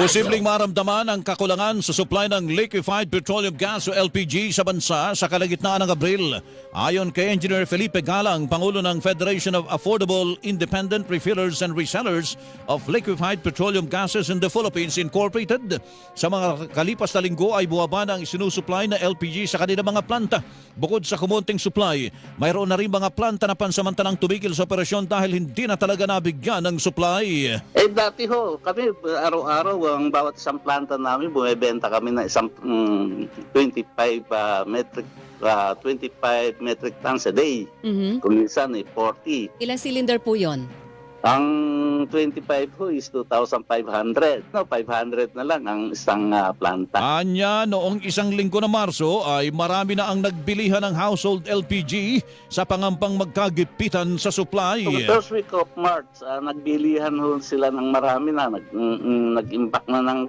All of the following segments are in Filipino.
Posibleng maramdaman ang kakulangan sa supply ng liquefied petroleum gas o LPG sa bansa sa kalagitnaan ng Abril. Ayon kay Engineer Felipe Galang, Pangulo ng Federation of Affordable Independent Refillers and Resellers of Liquefied Petroleum Gases in the Philippines Incorporated, sa mga kalipas na linggo ay buwaba na ang isinusupply na LPG sa kanilang mga planta. Bukod sa kumunting supply, mayroon na rin mga planta na pansamantalang tumigil sa operasyon dahil hindi na talaga nabigyan ng supply. Dati ho, kami araw-araw ang bawat isang planta namin bumebenta kami ng isang 25 metric tons a day. Kung minsan 40. Ilang cylinder po yon? Ang 25 ho is 2,500. No, 500 na lang ang isang planta. Anya, noong isang linggo na Marso ay marami na ang nagbilihan ng household LPG sa pangampang magkagipitan sa supply. So, first week of March, nagbilihan ho sila ng marami na, nag-impact na ng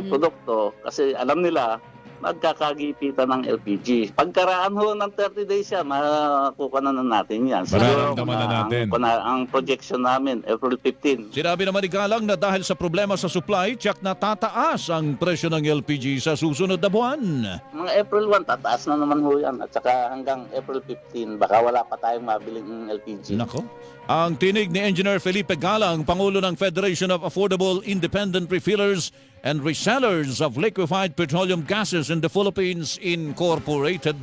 produkto kasi alam nila magkakagipitan ng LPG. Pagkaraan ho ng 30 days yan, makukuha na natin yan. Mararamdaman na natin. Ang projection namin, April 15. Sinabi naman ni Galang na dahil sa problema sa supply, tiyak na tataas ang presyo ng LPG sa susunod na buwan. Mga April 1, tataas na naman ho yan. At saka hanggang April 15, baka wala pa tayong mabiling LPG. Nako. Ang tinig ni Engineer Felipe Galang, Pangulo ng Federation of Affordable Independent Refillers and Resellers of Liquefied Petroleum Gases in the Philippines Incorporated.